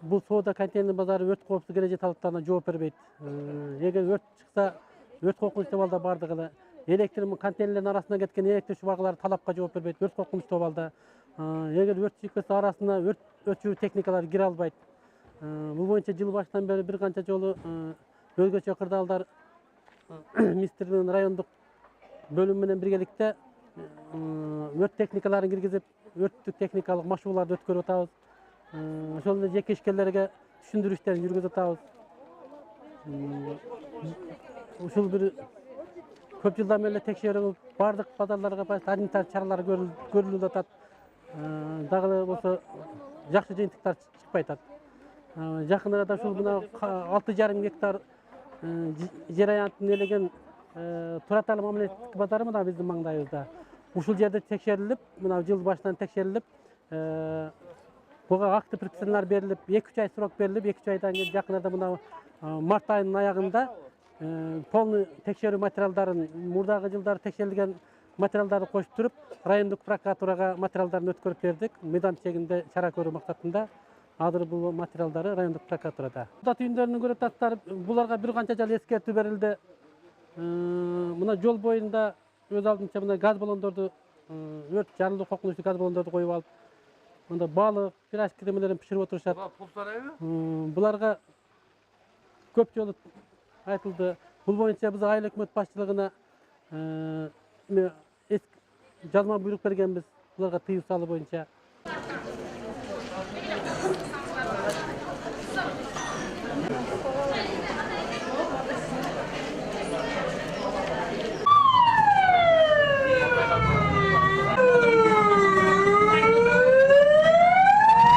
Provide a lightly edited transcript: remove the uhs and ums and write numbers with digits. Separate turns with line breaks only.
бул соода контейнер базары өрт коопсуздук эреже талаптарына жооп бербейт. Эгер өрт чыкса, өрт коркунучтуу балда бардыгы эле электр контейнерлердин арасына кеткен электр шубагылары талапка жооп бербейт. Өрт коркунучтуу балда эгер өрт чыкса арасына өрт өчүрүү техникалары кире албайт. Бул боюнча жыл башынан бери бир канча жолу өзгөчө кырдаалдар министрлигинин райондук бөлүмү менен биргеликте өрт техникаларын киргизип, өрттүк техникалык машыгууларды өткөрүп атабыз. Ошол эле жеке ишкерлерге түшүндүрүү иштерин жүргүзүп атабыз. Ушул бир көп жылдан бери текшерүү бардык базарларга санитар чаралар көрүлүп атат. Дагы болсо жакшы жыйынтыктар чыкпай атат. Жакын арада ушул мына 6,5 гектар жер аянтын ээлеген Тураталы мамлекеттик базары мына биздин маңдайыбызда. Ушул жерде текшерилип, мына жыл башынан текшерилип, буга акты предписаниялар берилип, 2-3 ай срок берилип, 2-3 айдан кийин жакын арада мына март айынын аягында полный текшерүү материалдарын, мурдагы жылдары текшерилген материалдарды кошуп туруп, райондук прокуратурага материалдарын өткөрүп бердик. Мыйдан чегинде чара көрүү максатында азыр бул материалдары райондук прокуратурада. Соода түйүндөрүнүн көрүп ататтар, буларга бир канча жыл эскертүү берилди. Мына жол боюнда өз алдынча мына газ баллондорду, өрт жарылуу коркунучтуу газ баллондорду коюп алып, мында балык, пирожки кремелерин пиширип отурушат. Буларга көп жолу айтылды. Бул боюнча биз айыл өкмөт башчылыгына жазма буйрук бергенбиз. Буларга тыюу салуу боюнча.